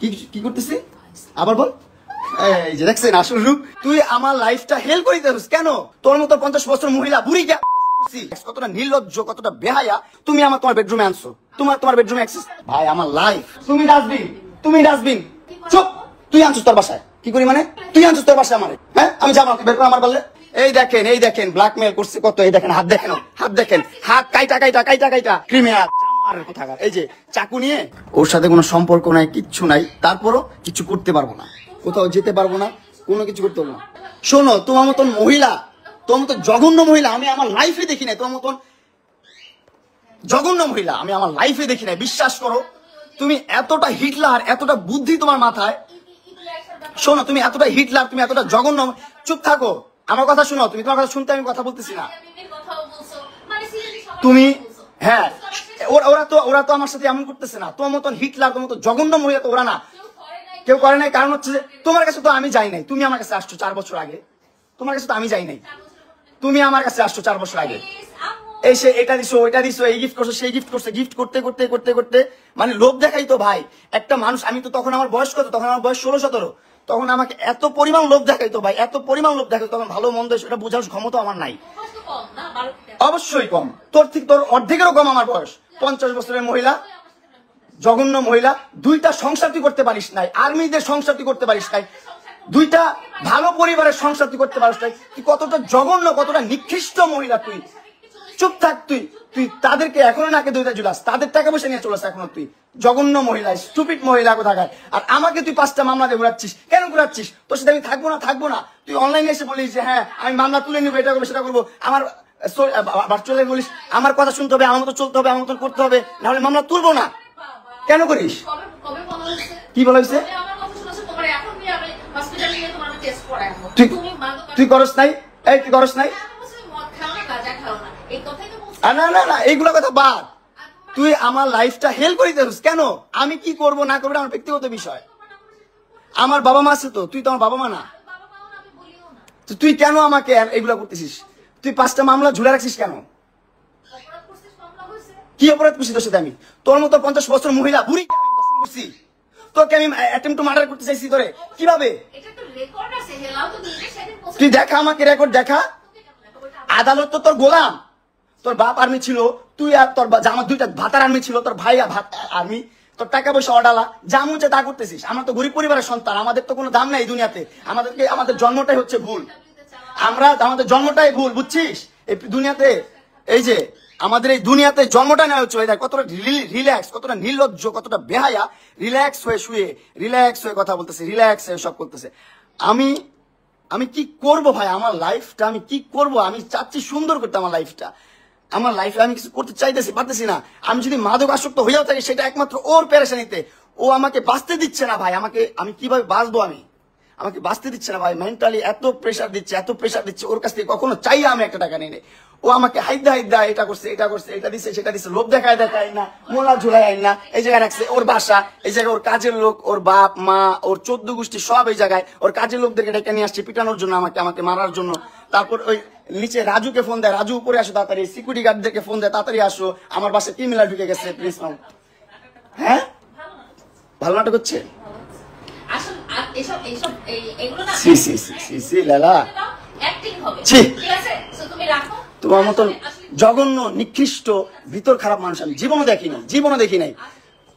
কি কি করতেছি আবার বল। এই যে দেখছেন আসল রূপ। তুই আমার লাইফটা হেল করে দিছিস কেন? তোর মতো 50 বছর মহিলা বুড়ি কতটা নির্লজ্জ, কতটা বেহায়া তুমি আমার তোমার বেডরুমে আনছো। তোমার বেডরুমে অ্যাক্সেস। ভাই আমার লাইফ। তুমি ডাস্টবিন চুপ। তুই আনছিস তোর বাসায়। কি করি মানে? তুই আনছিস তোর বাসায় আমারে। হ্যাঁ আমি যাবো, বের করে আমার বললে। এই দেখেন ব্ল্যাকমেল করছে কত। এই দেখেন হাত দেখেন হাত কাইটা ক্রিমিনাল কোথাকার। এই যে চাকু নিয়ে। ওর সাথে কোনো সম্পর্ক নাই, কিচ্ছু নাই, তারপরও কিছু করতে পারবো না, কোথাও যেতে পারবো না, কোনো কিছু করতে পারবো না। শোনো, তোমার মতন মহিলা, তোমার মতো জঘন্য মহিলা আমি আমার লাইফে দেখি নাই। তোমার মতন জঘন্য মহিলা আমি আমার লাইফে দেখি নাই। বিশ্বাস করো, তুমি এতটা হিটলার, এতটা বুদ্ধি তোমার মাথায়। শোনো, তুমি এতটা হিটলার, তুমি এতটা জঘন্য। চুপ থাকো, আমার কথা শুনো। তুমি তোমার কথা শুনতে আমি কথা বলতেছি না। তুমি হ্যাঁ, ওরা তো আমার সাথে এমন করতেছে না। তোমার মতন হিটলার, তোমার মতো জঘন্য মহিলা তো ওরা না, কেউ করে নাই। কারণ হচ্ছে যে তোমার কাছে তো আমি যাই নাই। তুমি আমার কাছে আসছো 4 বছর আগে। তোমার কাছে তো আমি যাই নাই, তুমি আমার কাছে আসছো 4 বছর আগে। এসে এটা দিছো, ওইটা দিছো, এই গিফট করছো, সেই গিফট করছো। গিফট করতে মানে লোভ দেখাই তো ভাই একটা মানুষ। আমি তো তখন আমার বয়স কত? তখন আমার বয়স 16-17। তখন আমাকে এত পরিমাণ লোভ দেখাইতো ভাই, এত পরিমাণ লোভ দেখাইতো। তখন ভালো মন্দ সেটা বোঝার ক্ষমতা আমার নাই। অবশ্যই কম, তোর অর্ধেকেরও কম আমার বয়স। 50 বছরের মহিলা, জঘন্য মহিলা। 2টা সংসার তুই করতে পারিস নাই, আর্মিদের সংসার তুই করতে পারিস নাই, 2টা ভালো পরিবারের সংসার তুই করতে পারিস নাই। তুই কতটা জঘন্য, কতটা নিকৃষ্ট মহিলা তুই। চুপ থাক। তুই তাদেরকে এখনো নাকে 2টা জুলাস, তাদের টাকা পয়সা নিয়ে চলেছ এখনো। তুই জঘন্য মহিলা, স্টুপিড মহিলা কোথাকার। আর আমাকে তুই 5টা মামলা দিয়ে ঘুরাচ্ছিস। কেন ঘুরাচ্ছিস? তোর সাথে আমি থাকবো না। তুই অনলাইনে এসে বলিস যে হ্যাঁ আমি মামলা তুলে নিবো, এটা করবো সেটা করবো। আমার ভার্চুয়ালি বলিস আমার কথা শুনতে হবে, আমার মতো চলতে হবে, আমার মতন করতে হবে, নাহলে মামলা তুলবো না। কেন করিস? কি বলা হয়েছে? তুই করস নাই? এই তুই করস নাই? না এইগুলো কথা বাদ। তুই আমার লাইফটা হেল করে দিছিস কেন? আমি কি করব না করবো আমার ব্যক্তিগত বিষয়। আমার বাবা মা আছে তো, তুই তো আমার বাবা মা না। তুই কেন আমাকে এগুলো করতেছিস? তুই 5টা মামলা ঝুলে রাখছিস কেন? কি অপরাধ করছি তোর সাথে আমি? তোর মতো 50 বছর মহিলা বুড়ি করছি, তোকে আমি অ্যাটেম্প্ট টু মার্ডার করতে চাইছি তোরে। কিভাবে? তুই দেখা, আমাকে রেকর্ড দেখা। আদালত তো তোর গোলাম। তোর বাপ আর্মি ছিল, তুই আর তোর আমার 2টা ভাতার আর্মি ছিল, তোর ভাই আর্মি, তোর টাকা পয়সা অডালা, যা মন চায় তা করতেছিস। আমরা তো গরিব পরিবারের সন্তান, আমাদের তো কোনো দাম নাই দুনিয়াতে। আমাদের জন্মটাই হচ্ছে ভুল। আমাদের জন্মটাই ভুল, বুঝছিস? এই দুনিয়াতে, এই যে আমাদের এই দুনিয়াতে জন্মটা নেওয়া হচ্ছে। কতটা রিল্যাক্স, কতটা নির্লজ্জ, কতটা বেহায়া। রিল্যাক্স হয়ে শুয়ে, রিল্যাক্স হয়ে কথা বলতেছে, রিল্যাক্স হয়ে সব করতেছে। আমি কি করব ভাই? আমার লাইফটা আমি কি করব? আমি চাচ্ছি সুন্দর করতে আমার লাইফটা। আমার লাইফে আমি কিছু করতে চাইতেছি, পারতেছি না। আমি যদি মাদক আসক্ত হয়েও থাকি, সেটা একমাত্র ওর পেরেশানিতে। ও আমাকে বাঁচতে দিচ্ছে না ভাই। আমি কিভাবে বাঁচবো? আমাকে বাঁচতে দিচ্ছে না ভাই। মেন্টালি এত প্রেশার দিচ্ছে। ওর কাছ থেকে কখনো চাই আমি একটা টাকা নিয়ে নেই। ও আমাকে হাইদা এটা করছে, এটা দিচ্ছে, সেটা দিচ্ছে। লোভ দেখায় না, মোলা ঝুলাই আইন না। এই জায়গায় রাখছে ওর বাসা, এই জায়গায় ওর কাজের লোক, ওর বাপ মা, ওর 14 গোষ্ঠী সব এই জায়গায়। ওর কাজের লোকদেরকে ডেকে নিয়ে আসছে পিটানোর জন্য, আমাকে মারার জন্য। তারপর ওই নিচে রাজুকে ফোন দেয়, রাজু উপরে আসো তাড়াতাড়ি। সিকিউরিটি গার্ডদেরকে ফোন দেয়, তাড়াতাড়ি আসো, আমার বাসায় ক্রিমিনাল ঢুকে গেছে, প্লিজ নাও। হ্যাঁ, ভালো নাটক হচ্ছে। তোমার মতন জঘন্য, নিকৃষ্ট, ভিতর খারাপ মানুষ আমি জীবনও দেখি নাই।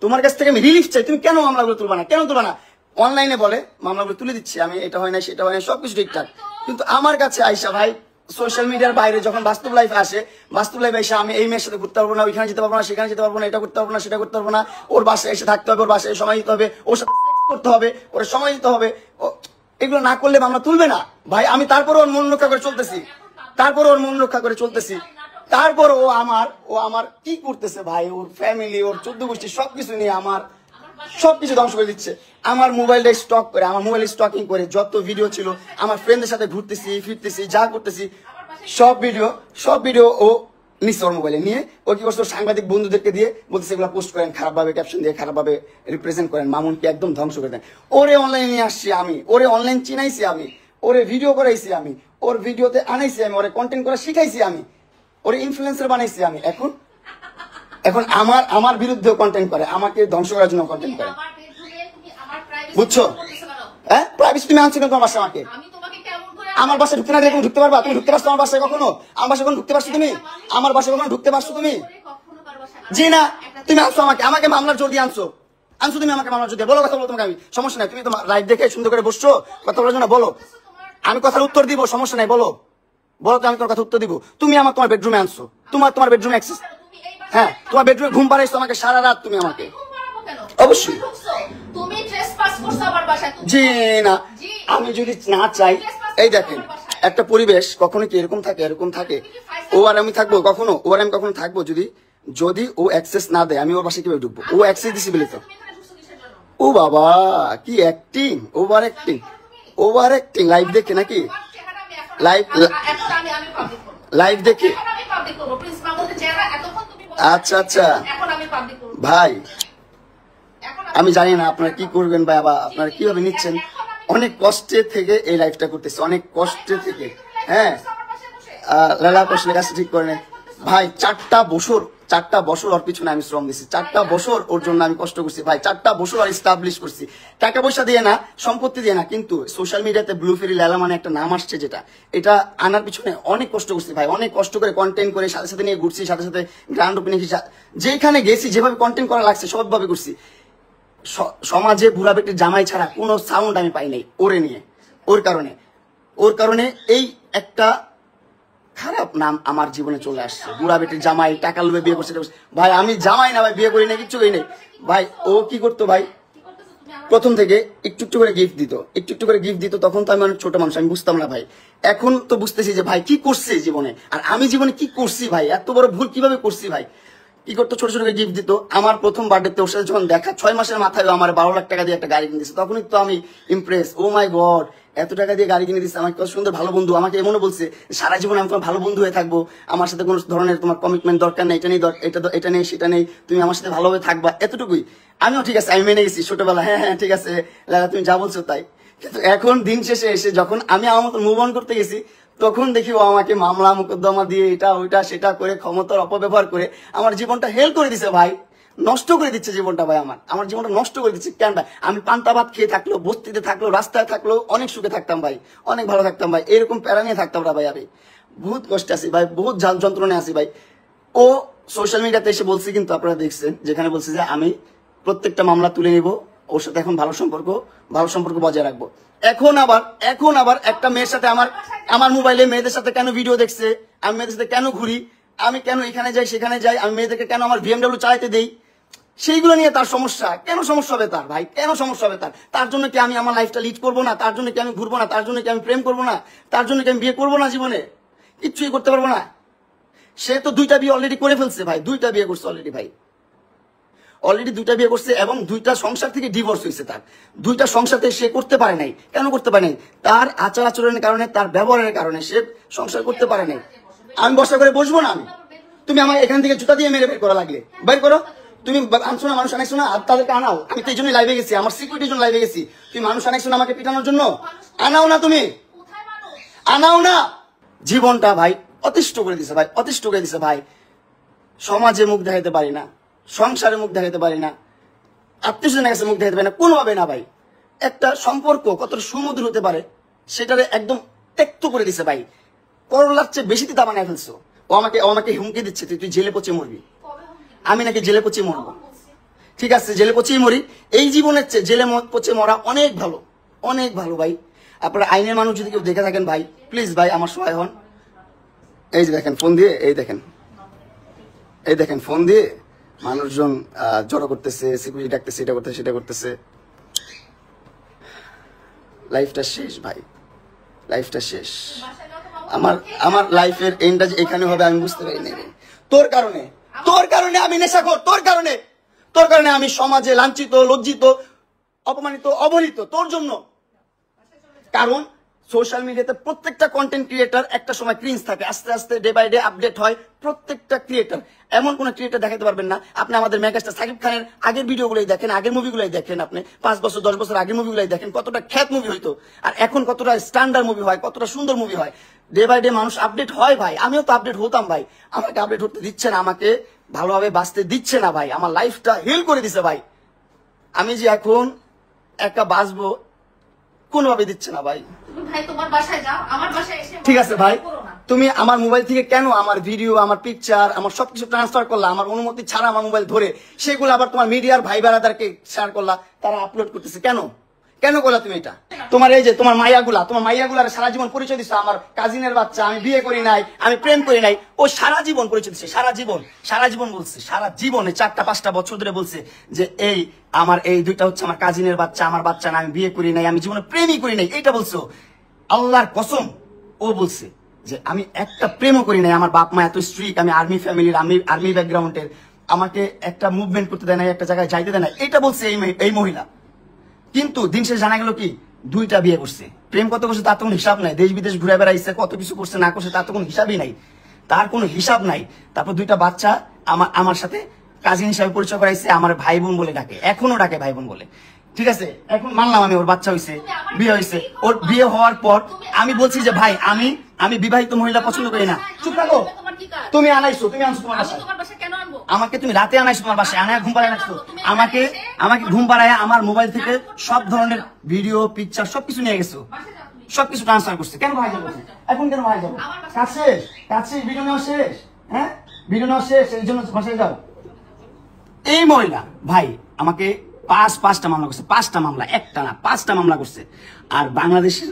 তোমার কাছ থেকে আমি রিলিফ চাই। তুমি কেন মামলাগুলো তুলবা না? কেন তুলবা না? অনলাইনে বলে মামলাগুলো তুলে দিচ্ছি আমি, এটা হয় না, সেটা হয় না, সবকিছু ঠিকঠাক। কিন্তু আমার কাছে আইসা ভাই, সোশ্যাল মিডিয়ার বাইরে যখন বাস্তব লাইফে আসে, বাস্তব লাইফে এসে আমি এই মেয়ের সাথে ঘুরতে পারবো না, ওইখানে যেতে পারবো না, সেখানে যেতে পারবো না, এটা করতে পারবো না, সেটা করতে পারবো না। ওর বাসায় এসে থাকতে হবে, ওর বাসায় সময় দিতে হবে, ওর সাথে সেক্স করতে হবে, ওর সময় দিতে হবে। এগুলো না করলে মামলা তুলবে না ভাই। আমি তারপর ওর মন রক্ষা করে চলতেছি, তারপর ও আমার কি করতেছে ভাই? ওর ফ্যামিলি, ওর 14 গোষ্ঠী সবকিছু নিয়ে আমার সবকিছু ধ্বংস করে দিচ্ছে। আমার মোবাইলটা স্টক করে, আমার মোবাইল স্টকিং করে যত ভিডিও ছিল, আমার ফ্রেন্ডদের সাথে ঘুরতেছি ফিরতেছি, যা করতেছি সব ভিডিও ও নিচ্ছে ওর মোবাইলে নিয়ে। ও কি করছে? সাংবাদিক বন্ধুদেরকে দিয়ে বলতেছে এগুলো পোস্ট করেন, খারাপভাবে ক্যাপশন দিয়ে খারাপভাবে রিপ্রেজেন্ট করেন, মামুনকে একদম ধ্বংস করে দেন। ওরে অনলাইনে নিয়ে আসছি আমি, ওরে অনলাইন চিনাইছি আমি, ওরে ভিডিও করাইছি আমি, ওর ভিডিওতে আনাইছি আমি, ওরে কন্টেন্ট করা শিখাইছি আমি, ওরে ইনফ্লুয়েন্সার বানাইছি আমি। এখন আমার বিরুদ্ধে কন্টেন্ট করে, আমাকে ধ্বংস করার জন্য কন্টেন্ট করে। বুঝছো? হ্যাঁ, প্রাইভেসি তুমি আনছো কেন তোমার বাসায় আমাকে? আমার বাসায় ঢুকতে না দিলে তুমি ঢুকতে পারবা? তুমি ঢুকতে পারছো আমার বাসায় কখনো? আমার বাসায় কখনো ঢুকতে পারছো তুমি? আমার বাসায় কখনো ঢুকতে পারছো তুমি? জি না, তুমি আনছো আমাকে মামলার জোর দিয়ে আনছো তুমি আমাকে মামলার জোর দিয়ে। বলো কথা বলো, তোমাকে আমি সমস্যা নাই, তুমি তো লাইভ দেখে সুন্দর করে বসছো, কথা বলার জন্য বলো, আমি কথার উত্তর দিব, সমস্যা নাই, বলো তো, আমি তোমার কথা উত্তর দিব। তুমি তোমার বেডরুমে আনছো, তোমার বেডরুমে অ্যাক্সেস, হ্যাঁ তোমার বেডরুমে ঘুম পাড়াইছো আমাকে সারা রাত তুমি আমাকে, অবশ্যই। জি না, আমি যদি না চাই, এই দেখেন একটা পরিবেশ কখনো কি এরকম থাকে, ও আর আমি থাকবো কখনো, ও আর আমি কখনো থাকবো যদি ও অ্যাক্সেস না দেয়, আমি ওর বাসায় কিভাবে ঢুকবো? ও অ্যাক্সেস দিছি বলে তো। ও বাবা, কি অ্যাক্টিং, ওভার অ্যাক্টিং লাইভ দেখে নাকি? লাইভ দেখে? আচ্ছা ভাই, আমি জানি না আপনারা কি করবেন ভাই, আপনারা কিভাবে নিচ্ছেন। অনেক কষ্টে থেকে এই লাইফটা করতেছে, অনেক কষ্টে থেকে। হ্যাঁ, লালা কোশ্চেনের কাছে ঠিক করে নেই ভাই। 4টা বছর ওর পিছনে আমি শ্রম দিচ্ছি, 4টা বছর ওর জন্য আমি কষ্ট করছি ভাই, 4টা বছর আর এস্টাবলিশ করছি, টাকা পয়সা দিয়ে না, সম্পত্তি দিয়ে না, কিন্তু সোশ্যাল মিডিয়াতে ব্লু ফেরি লালা মানে একটা নাম আসছে, যেটা এটা আনার পিছনে অনেক কষ্ট করছি ভাই, অনেক কষ্ট করে কন্টেন্ট করে সাথে নিয়ে ঘুরছি, সাথে গ্র্যান্ড ওপেনিং যেখানে গেছি যেভাবে কন্টেন্ট করা লাগছে সবভাবে করছি। সমাজে বুড়া বেটির জামাই ছাড়া কোনো সাউন্ড আমি পাই নাই ওরে নিয়ে। ওর কারণে এই একটা খারাপ নাম আমার জীবনে চলে আসছে, বুড়া বেটির জামাই, টাকা লোভে বিয়ে করছে। ভাই আমি জামাই না ভাই, বিয়ে করি না, কিচ্ছু করি নাই ভাই। ও কি করতো ভাই, প্রথম থেকে একটু করে গিফট দিত, তখন তো আমি অনেক ছোট মানুষ, আমি বুঝতাম না ভাই। এখন তো বুঝতেছি যে ভাই কি করছে জীবনে, আর আমি জীবনে কি করছি ভাই, এত বড় ভুল কিভাবে করছি ভাই। কি করতো, ছোট করে গিফট দিত। আমার প্রথম বার্থডেতে ওর সাথে যখন দেখা, 6 মাসের মাথায় আমার 12 লাখ টাকা দিয়ে একটা গাড়ি কিনে দিচ্ছে, তখনই তো আমি ইমপ্রেস। ও মাই গড, এত টাকা দিয়ে গাড়ি কিনে দিচ্ছে আমাকে, কত সুন্দর ভালো বন্ধু। আমাকে এমনও বলছে সারা জীবন আমি তোমার ভালো বন্ধু হয়ে থাকবো, আমার সাথে কোনো ধরনের তোমার কমিটমেন্ট দরকার নেই, এটা নেই সেটা নেই, তুমি আমার সাথে ভালোভাবে থাকবা, এতটুকুই। আমিও ঠিক আছে, আমি মেনে গেছি ছোটবেলা, হ্যাঁ ঠিক আছে লালা তুমি যা বলছো তাই। কিন্তু এখন দিন শেষে এসে যখন আমি আমার মতো মুভ অন করতে গেছি, তখন দেখি ও আমাকে মামলা মোকদ্দমা দিয়ে এটা ওইটা সেটা করে, ক্ষমতার অপব্যবহার করে আমার জীবনটা হেল করে দিছে ভাই, নষ্ট করে দিচ্ছে জীবনটা ভাই। আমার জীবনটা নষ্ট করে দিচ্ছে কেন ভাই? আমি পান্তা ভাত খেয়ে থাকলো, বস্তিতে থাকলো, রাস্তায় থাকলো, অনেক সুখে থাকতাম ভাই, অনেক ভালো থাকতাম ভাই, এরকম প্যারা নিয়ে থাকতাম না ভাই। আমি বহুত কষ্টে আছি ভাই, বহুত যন্ত্রণায় আছি ভাই। ও সোশ্যাল মিডিয়াতে এসে বলছে, কিন্তু আপনারা দেখছেন, যেখানে বলছে যে আমি প্রত্যেকটা মামলা তুলে নিব, ওর সাথে এখন ভালো সম্পর্ক বজায় রাখবো। এখন আবার একটা মেয়ের সাথে আমার মোবাইলে মেয়েদের সাথে কেন ভিডিও দেখছে, আমি মেয়েদের সাথে কেন ঘুরি, আমি কেন এখানে যাই সেখানে যাই, আমি মেয়েদেরকে কেন আমার BMW চালাতে দেই, সেইগুলো নিয়ে তার সমস্যা। কেন সমস্যা হবে তার ভাই, কেন সমস্যা হবে তার জন্য কি আমি আমার লাইফটা লিড করবো না? তার জন্য কি আমি ঘুরবো না? তার জন্য কি আমি প্রেম করবো না? তার জন্য কি আমি বিয়ে করবো না? জীবনে কিচ্ছুই করতে পারবো না। সে তো 2টা বিয়ে অলরেডি করে ফেলছে ভাই, 2টা বিয়ে করছে অলরেডি ভাই, অলরেডি 2টা বিয়ে করছে, এবং 2টা সংসার থেকে ডিভোর্স হয়েছে তার। 2টা সংসারতে সে করতে পারে নাই। কেন করতে পারে নাই? তার আচার আচরণের কারণে, তার ব্যবহারের কারণে সে সংসার করতে পারে নাই। আমি বসা করে বসবো না? তুমি আমার এখান থেকে জুতা দিয়ে মেরে বের করা লাগলে বের করো। তুমি আনছো না, মানুষ আনাইছো না, আর তাদেরকে আনাও। আমি তো এই জন্যই লাইভে গেছি, আমার সিকিউরিটির জন্য লাইভে গেছি। তুমি মানুষ আনাইছো না আমাকে পিটানোর জন্য? আনাও না, তুমি আনাও না। জীবনটা ভাই অতিষ্ঠ করে দিছে ভাই, অতিষ্ঠ করে দিছে ভাই। সমাজে মুখ দেখাইতে পারি না, সংসারে মুখ দেখাইতে পারি না, আত্মীয়স্বজনের কাছে মুখ দেখাইতে পারি না, কোনোভাবে না ভাই। একটা সম্পর্ক কতটা সুমধুর হতে পারে সেটারে একদম ত্যক্ত করে দিছে ভাই। করলার চেয়ে বেশি তিতা বানায় ফেলছো। ও আমাকে হুমকি দিচ্ছে, তুই জেলে পচে মরবি। আমি নাকি জেলে পচে মরবো? ঠিক আছে, জেলে পচেই মরি। এই জীবনের চেয়ে জেলে পচে মরা অনেক ভালো, অনেক ভালো ভাই। আপনারা আইনের মানুষ যদি কেউ দেখে থাকেন ভাই, প্লিজ ভাই আমার সহায় হন। এই যে দেখেন ফোন দিয়ে, এই দেখেন ফোন দিয়ে মানুষজন জড়ো করতেছে, সিকিউরিটি ডাকতেছে, এটা করতেছে সেটা করতেছে। লাইফটা শেষ ভাই, লাইফটা শেষ। আমার লাইফের এন্ডটা যে এখানে হবে আমি বুঝতে পারিনি। তোর কারণে আমি নেশাখোর, তোর কারণে আমি সমাজে লাঞ্ছিত, লজ্জিত, অপমানিত, অবহেলিত, তোর জন্য। কারণ সোশ্যাল মিডিয়াতে প্রত্যেকটা কন্টেন্ট ক্রিয়েটার একটা সময় ক্রিঞ্জ থাকে, আস্তে আস্তে ডে বাই ডে আপডেট হয় প্রত্যেকটা ক্রিয়েটার। এমন কোন ক্রিয়েটার দেখাতে পারবেন না আপনি আমাদের মেগাস্টার সাকিব খানের আগের ভিডিওগুলোই দেখেন, আগের মুভিগুলোই দেখেন, আপনি 5 বছর 10 বছর আগের মুভিগুলোই দেখেন, কতটা খ্যাত মুভি হইতো, আর এখন কতটা স্ট্যান্ডার্ড মুভি হয়, কতটা সুন্দর মুভি হয়। ডে বাই ডে মানুষ আপডেট হয় ভাই, আমিও তো আপডেট হতাম ভাই। আমাকে আপডেট হতে দিচ্ছে না, আমাকে ভালোভাবে বাঁচতে দিচ্ছে না ভাই, আমার লাইফটা হেল করে দিছে ভাই। আমি যে এখন একটা বাঁচবো কোনোভাবে দিচ্ছে না ভাই। ভাই তোমার বাসায় যাও, আমার বাসায় এসে ঠিক আছে ভাই, তুমি আমার মোবাইল থেকে কেন আমার ভিডিও, আমার পিকচার, আমার সবকিছু ট্রান্সফার করলা আমার অনুমতি ছাড়া, আমার মোবাইল ধরে সেগুলো আবার তোমার মিডিয়ার ভাই বেড়াদারকে শেয়ার করলা, তারা আপলোড করতেছে কেন? কেন করলা তুমি এটা? তোমার এই যে তোমার মাইয়াগুলার সারা জীবন পরিচয় দিচ্ছে আমার কাজিনের বাচ্চা, আমি বিয়ে করি নাই, আমি প্রেম করি নাই। ও সারা জীবন পরিচয় দিচ্ছে, সারা জীবন বলছে, সারা জীবনে 4-5টা বছর ধরে বলছে যে এই আমার এই দুইটা হচ্ছে আমার কাজিনের বাচ্চা, আমার বাচ্চা না, আমি বিয়ে করি নাই, আমি জীবনে প্রেমই করি নাই। এইটা বলছো, আল্লাহর কসম ও বলছে যে আমি একটা প্রেমও করি নাই, আমার বাপ মা এত স্ট্রিক্ট, আমি আর্মি ফ্যামিলির, আর্মি ব্যাকগ্রাউন্ডের, আমাকে একটা মুভমেন্ট করতে দেয় না, একটা জায়গায় যাইতে দেয় না, এটা বলছে এই মহিলা। কিন্তু দিন শেষে জানা গেল কি 2টা বিয়ে করছে। প্রেম কত করছে তার তো কোনো হিসাব নাই, দেশ বিদেশ ঘুরে বেড়াইছে, কত কিছু করছে না করছে তার তো কোনো হিসাবই নাই, তার কোনো হিসাব নাই। তারপর 2টা বাচ্চা আমার সাথে কাজিন হিসাবে পরিচয় করাইছে, আমার ভাই বোন বলে ডাকে, এখনো ডাকে ভাই বোন বলে। ঠিক আছে, এখন মানলাম আমি ওর বাচ্চা হয়েছে, বিয়ে হয়েছে। ওর বিয়ে হওয়ার পর আমি বলছি যে ভাই আমি বিবাহিত মহিলা পছন্দ করি না। চুপ থাকো, তুমি আনাইছো, তুমি আনছো তোমার বাসায়, আমাকে তুমি রাতে আনাইছো তোমার বাসায়, আনায় ঘুম পাড়ায় রাখছো, আমাকে ঘুম পাড়ায় আমার মোবাইল থেকে সব ধরনের ভিডিও পিকচার সবকিছু নিয়ে গেছো, সবকিছু ট্রান্সফার করছে। কেন ভাই যাবো এখন? কেন ভাই যাবো? কাছে ভিডিও নেওয়া শেষ, হ্যাঁ ভিডিও নেওয়া শেষ, এই জন্য বাসায় যাও। এই মহিলা ভাই আমাকে 5টা মামলা করছে, 5টা মামলা, একটা না 5টা মামলা করছে। আর বাংলাদেশের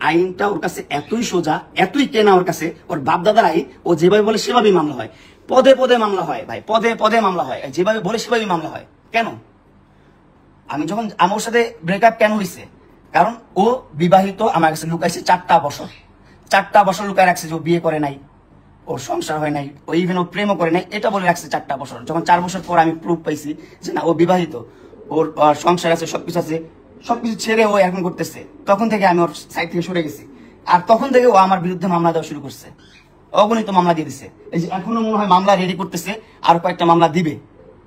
আইনটা ওর কাছে এতই সোজা, এতই কেনা ওর কাছে, ওর বাপদাদার আইন, ও যেভাবে বলে সেভাবেই মামলা হয়, পদে পদে মামলা হয় ভাই, পদে পদে মামলা হয়, যেভাবে বলে সেভাবেই মামলা হয়। কেন? আমি যখন আমার সাথে ব্রেকআপ কেন হয়েছে? কারণ ও বিবাহিত, আমার কাছে লুকাইছে 4টা বছর লুকায় রাখছে যে ও বিয়ে করে নাই, ওর সংসার হয় নাই, ও ইভেন ও প্রেমও করে নাই, এটা বলে রাখছে 4টা বছর। যখন 4 বছর পর আমি প্রুফ পাইছি যে না ও বিবাহিত, ওর সংসার আছে, সবকিছু আছে, সবকিছু ছেড়ে ও এখন করতেছে, তখন থেকে আমি ওর সাইড থেকে সরে গেছি। আর তখন থেকে ও আমার বিরুদ্ধে মামলা দেওয়া শুরু করছে, অগণিত মামলা দিয়ে দিছে। এই যে এখনো মনে হয় মামলা রেডি করতেছে, আর কয়েকটা মামলা দিবে।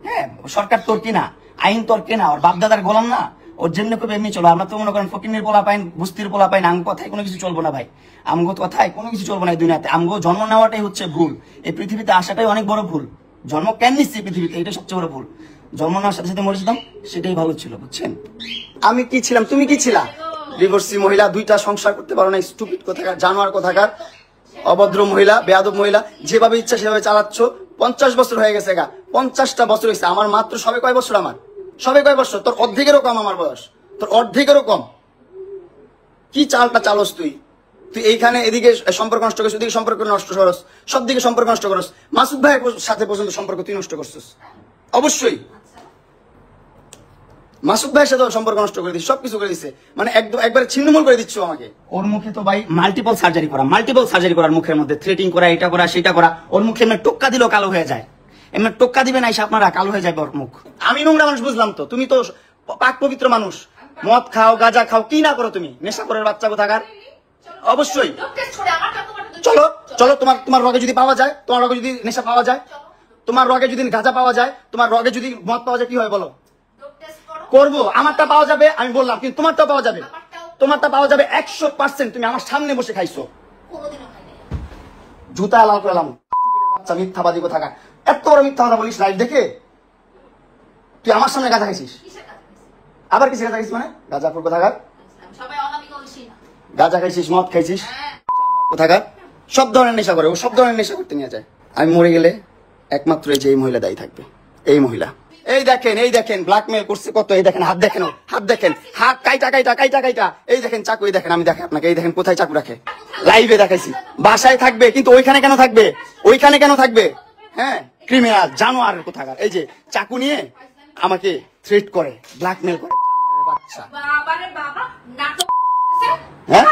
হ্যাঁ, সরকার তোর কিনা, আইন তোর কেনা, ওর বাপদাদার গোলাম না, ওর জন্য খুব এমনি চলো। আমরা তো মনে করেন ফকিনের পোলা পাইন, বস্তির পোলা পাইন, আমগো কথায় কোনো কিছু চলবো না ভাই, আমগো কথায় কোনো কিছু চলবো না এই দুনিয়াতে। আমগো জন্ম নেওয়াটাই হচ্ছে ভুল, এই পৃথিবীতে আসাটাই অনেক বড় ভুল। জন্ম কেন নিচ্ছি পৃথিবীতে, এটা সবচেয়ে বড় ভুল। জন্ম নেওয়ার সাথে সাথে মরে যেতাম, সেটাই ভালো ছিল, বুঝছেন? আমি কি ছিলাম, তুমি কি ছিলা? ডিভোর্সি মহিলা, 2টা সংসার করতে পারো না, স্টুপিড কোথাকার, জানোয়ার কোথাকার, অভদ্র মহিলা, বেয়াদব মহিলা, যেভাবে ইচ্ছা সেভাবে চালাচ্ছ। 50 বছর হয়ে গেছে গা, 50টা বছর হয়েছে আমার, মাত্র সবে কয় বছর আমার, সবে কয় বছর? তোর অর্ধেকেরও কম আমার বয়স, তোর অর্ধেকেরও কম। কি চালটা চালস তুই এইখানে, এদিকে সম্পর্ক নষ্ট করছিস, ওদিকে সম্পর্ক নষ্ট করস, সব দিকে সম্পর্ক নষ্ট করস। মাসুদ ভাইয়ের সাথে পর্যন্ত সম্পর্ক তুই নষ্ট করছিস, অবশ্যই মাসুদ ভাইয়ের সাথে সম্পর্ক নষ্ট করে দিচ্ছে, সবকিছু করে দিচ্ছে, মানে একবারে ছিন্নমূল করে দিচ্ছ আমাকে। ওর মুখে তো ভাই মাল্টিপল সার্জারি করার মুখের মধ্যে থ্রেটিং করা, এটা করা সেটা করা, ওর মুখে এমনি টোক্কা দিলেও কালো হয়ে যায়, এমনি টোক্কা দিবে না এসে আপনারা, কালো হয়ে যাবে ওর মুখ। আমি নোংরা মানুষ বুঝলাম তো, তুমি তো পাক পবিত্র মানুষ, মদ খাও, গাঁজা খাও, কি না করো তুমি, নেশা করার বাচ্চা কোথাকার। অবশ্যই চলো চলো, তোমার রগে যদি পাওয়া যায়, তোমার রগে যদি নেশা পাওয়া যায়, তোমার রগে যদি গাঁজা পাওয়া যায়, তোমার রগে যদি মদ পাওয়া যায়, কি হয় বলো? করবো, আমারটা পাওয়া যাবে আমি বললাম, কিন্তু তোমারটা পাওয়া যাবে, তোমারটা পাওয়া যাবে 100%। তুমি আমার সামনে বসে খাইছো, জুতা লাল করলাম, বাচ্চা মিথ্যাবাদী কোথাকার, এত বড় মিথ্যা কথা বলিস লাইভ দেখে। তুই আমার সামনে গাঁজা খাইছিস, আবার কিছু গাঁজা খাইছিস, মানে গাঁজাপুর কোথাকার, গাঁজা খাইছিস, মদ খাইছিস কোথাকার, সব ধরনের নেশা করে, ও সব ধরনের নেশা করতে নিয়ে যায়। আমি মরে গেলে একমাত্র এই যে এই মহিলা দায়ী থাকবে, এই মহিলা। এই দেখেন ব্ল্যাকমেল করছে কত, এই দেখেন হাত, দেখেন হাত, দেখেন হাত কাইটা, এই দেখেন চাকু, এই দেখেন, আমি দেখেন আপনাকে, এই দেখেন কোথায় চাকু রাখে, লাইভে দেখাইছি। বাসায় থাকবে, কিন্তু ওইখানে কেন থাকবে, হ্যাঁ ক্রিমিনাল, জানোয়ার কোথাকার, এই যে চাকু নিয়ে আমাকে থ্রেট করে, ব্ল্যাকমেল করে, বাচ্চা। হ্যাঁ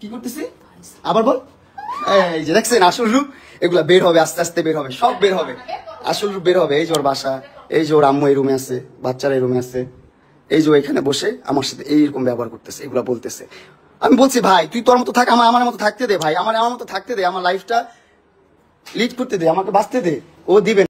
কি করতেছি আবার বল? এই যে দেখছেন আসল রূপ, এগুলা বের হবে, আস্তে আস্তে বের হবে, সব বের হবে, আসল রূপ বের হবে। এই যে ওর বাসা, এই যে ওর আম্মু এই রুমে আছে, বাচ্চারা এই রুমে আছে, এই যে এখানে বসে আমার সাথে এইরকম ব্যবহার করতেছে, এগুলা বলতেছে। আমি বলছি ভাই তুই তোর মতো থাক, আমার মতো থাকতে দে ভাই, আমার মতো থাকতে দে, আমার লাইফটা লিড করতে দে, আমাকে বাঁচতে দে। ও দিবে